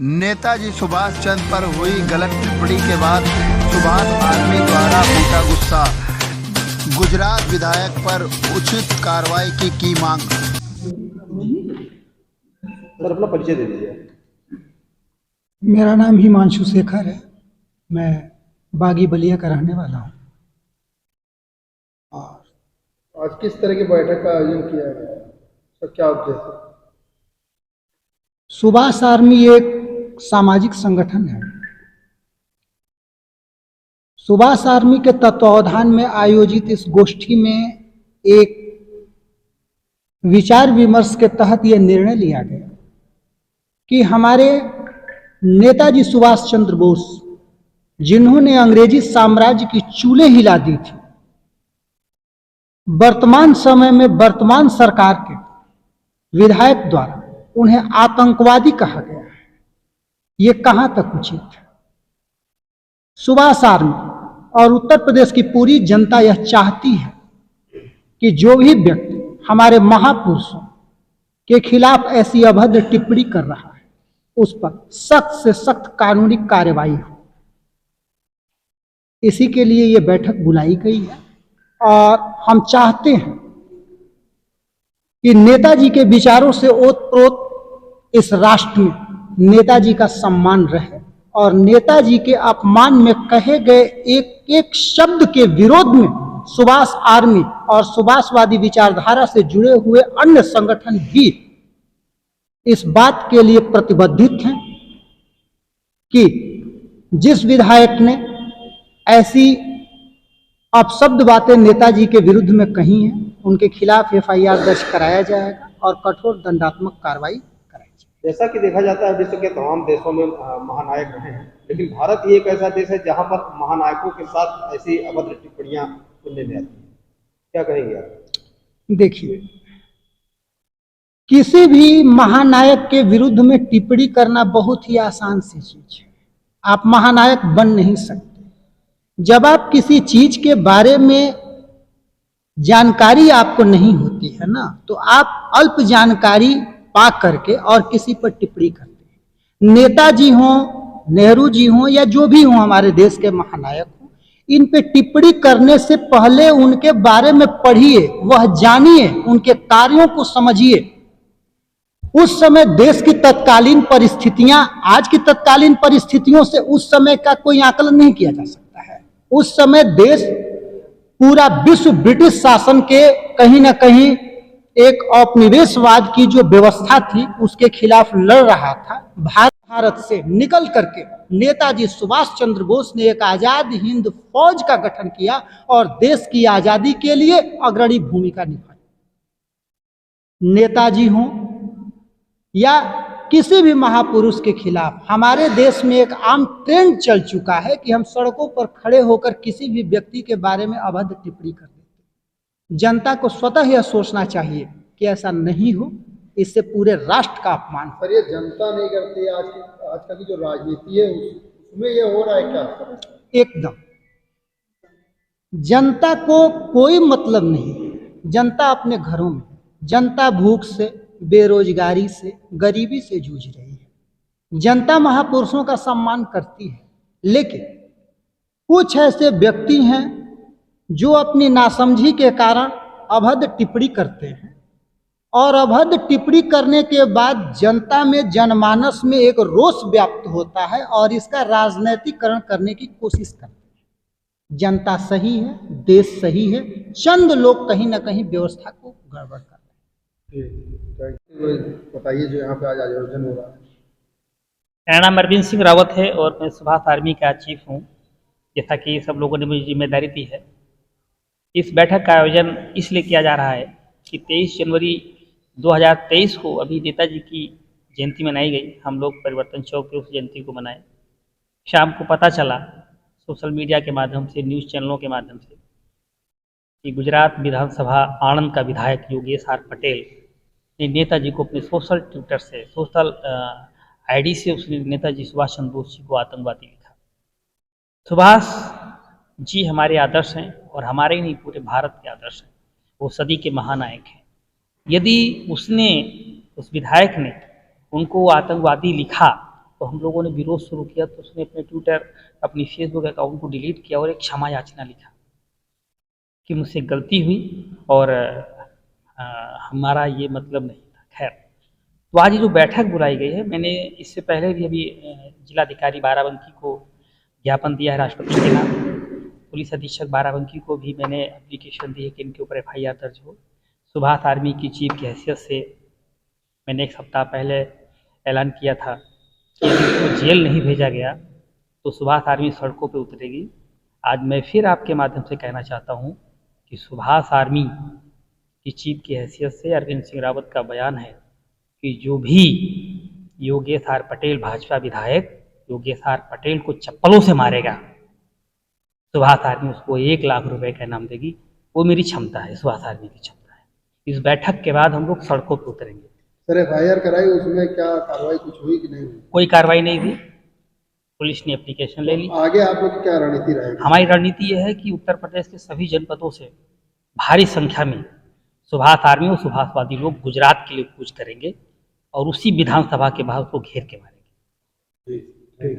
नेताजी सुभाष चंद्र पर हुई गलत टिप्पणी के बाद सुभाष आर्मी द्वारा फूटा गुस्सा, गुजरात विधायक पर उचित कार्रवाई की मांग। सर अपना परिचय दे दीजिए। मेरा नाम हिमांशु शेखर है। मैं बागी बलिया का रहने वाला हूँ। और आज किस तरह की बैठक का आयोजन किया गया, सर क्या उद्देश्य? सुभाष आर्मी एक सामाजिक संगठन है। सुभाष आर्मी के तत्वावधान में आयोजित इस गोष्ठी में एक विचार विमर्श के तहत यह निर्णय लिया गया कि हमारे नेताजी सुभाष चंद्र बोस, जिन्होंने अंग्रेजी साम्राज्य की चूल्हे हिला दी थी, वर्तमान समय में वर्तमान सरकार के विधायक द्वारा उन्हें आतंकवादी कहा गया है। ये कहां तक उचित है? सुभाष आर्मी और उत्तर प्रदेश की पूरी जनता यह चाहती है कि जो भी व्यक्ति हमारे महापुरुषों के खिलाफ ऐसी अभद्र टिप्पणी कर रहा है, उस पर सख्त से सख्त कानूनी कार्रवाई हो। इसी के लिए ये बैठक बुलाई गई है और हम चाहते हैं कि नेताजी के विचारों से ओतप्रोत इस राष्ट्र में नेताजी का सम्मान रहे और नेताजी के अपमान में कहे गए एक एक शब्द के विरोध में सुभाष आर्मी और सुभाषवादी विचारधारा से जुड़े हुए अन्य संगठन भी इस बात के लिए प्रतिबद्धित हैं कि जिस विधायक ने ऐसी अपशब्द बातें नेताजी के विरुद्ध में कही हैं, उनके खिलाफ एफआईआर दर्ज कराया जाएगा और कठोर दंडात्मक कार्रवाई कराई जाएगी। जैसा कि देखा जाता है विश्व के तमाम देशों में महानायक रहे हैं, लेकिन भारत ही एक ऐसा देश है जहां पर महानायकों के साथ ऐसी अभद्र टिप्पणियां सुनने में आती हैं। क्या कहेंगे आप? देखिए, किसी भी महानायक के विरुद्ध में टिप्पणी करना बहुत ही आसान सी चीज है। आप महानायक बन नहीं सकते। जब आप किसी चीज के बारे में जानकारी आपको नहीं होती है ना, तो आप अल्प जानकारी पा करके और किसी पर टिप्पणी करते हैं। नेताजी हों, नेहरू जी हों या जो भी हों हमारे देश के महानायक हों, इन पे टिप्पणी करने से पहले उनके बारे में पढ़िए, वह जानिए, उनके कार्यों को समझिए। उस समय देश की तत्कालीन परिस्थितियां आज की तत्कालीन परिस्थितियों से उस समय का कोई आकलन नहीं किया जा सकता है। उस समय देश पूरा विश्व ब्रिटिश शासन के कहीं ना कहीं एक औपनिवेशवाद की जो व्यवस्था थी उसके खिलाफ लड़ रहा था। भारत से निकल करके नेताजी सुभाष चंद्र बोस ने एक आजाद हिंद फौज का गठन किया और देश की आजादी के लिए अग्रणी भूमिका निभाई। नेताजी हों या किसी भी महापुरुष के खिलाफ हमारे देश में एक आम ट्रेंड चल चुका है कि हम सड़कों पर खड़े होकर किसी भी व्यक्ति के बारे में अभद्र टिप्पणी कर देते हैं। जनता को स्वतः यह सोचना चाहिए कि ऐसा नहीं हो, इससे पूरे राष्ट्र का अपमान हो। पर ये जनता नहीं करती, आजकल की जो राजनीति है उसमें ये हो रहा है क्या? एकदम जनता को कोई मतलब नहीं। जनता अपने घरों में, जनता भूख से, बेरोजगारी से, गरीबी से जूझ रही है। जनता महापुरुषों का सम्मान करती है, लेकिन कुछ ऐसे व्यक्ति हैं जो अपनी नासमझी के कारण अभद्र टिप्पणी करते हैं और अभद्र टिप्पणी करने के बाद जनता में, जनमानस में एक रोष व्याप्त होता है और इसका राजनीतिकरण करने की कोशिश करते हैं। जनता सही है, देश सही है, चंद लोग कहीं ना कहीं व्यवस्था को गड़बड़ कर रहे हैं। बताइए जो यहाँ पे आज आयोजन हो रहा है। मेरा नाम अरविंद सिंह रावत है और मैं सुभाष आर्मी का चीफ हूँ। जैसा कि सब लोगों ने मुझे जिम्मेदारी दी है, इस बैठक का आयोजन इसलिए किया जा रहा है कि 23 जनवरी 2023 को अभी नेताजी की जयंती मनाई गई। हम लोग परिवर्तन चौक पे उस जयंती को मनाए। शाम को पता चला सोशल मीडिया के माध्यम से, न्यूज़ चैनलों के माध्यम से, कि गुजरात विधानसभा आणंद का विधायक योगेश आर पटेल ने नेताजी को अपने सोशल ट्विटर से, सोशल आईडी से उसने नेताजी सुभाष चंद्र बोस जी को आतंकवादी लिखा। सुभाष जी हमारे आदर्श हैं और हमारे ही नहीं पूरे भारत के आदर्श हैं। वो सदी के महानायक हैं। यदि उसने, उस विधायक ने उनको आतंकवादी लिखा तो हम लोगों ने विरोध शुरू किया, तो उसने अपने ट्विटर, अपनी फेसबुक अकाउंट को डिलीट किया और एक क्षमा याचना लिखा कि मुझसे गलती हुई और हमारा ये मतलब नहीं था। खैर, तो आज ये जो बैठक बुलाई गई है, मैंने इससे पहले भी अभी जिलाधिकारी बाराबंकी को ज्ञापन दिया है राष्ट्रपति के नाम। पुलिस अधीक्षक बाराबंकी को भी मैंने एप्लीकेशन दी है कि इनके ऊपर FIR दर्ज हो। सुभाष आर्मी की चीफ की हैसियत से मैंने एक सप्ताह पहले ऐलान किया था कि यदि उसको जेल नहीं भेजा गया तो सुभाष आर्मी सड़कों पर उतरेगी। आज मैं फिर आपके माध्यम से कहना चाहता हूँ कि सुभाष आर्मी की चीफ की हैसियत से अरविंद सिंह रावत का बयान है कि जो भी योगेश आर पटेल, भाजपा विधायक योगेश आर पटेल को चप्पलों से मारेगा, सुभाष आर्मी उसको 1 लाख रुपए का इनाम देगी। वो मेरी क्षमता है, सुभाष आर्मी की क्षमता है। इस बैठक के बाद हम लोग सड़कों पर उतरेंगे। सर FIR कराई, उसमें क्या कार्रवाई कुछ हुई कि नहीं हुई? कोई कार्रवाई नहीं हुई, पुलिस ने एप्लीकेशन ले ली। आगे आप लोग की क्या रणनीति रहेगी? हमारी रणनीति यह है कि उत्तर प्रदेश के सभी जनपदों से भारी संख्या में सुभाष आर्मी और सुभाषवादी लोग गुजरात के लिए कूच करेंगे और उसी विधानसभा के बाहर उसको घेर के मारेंगे। ठीक।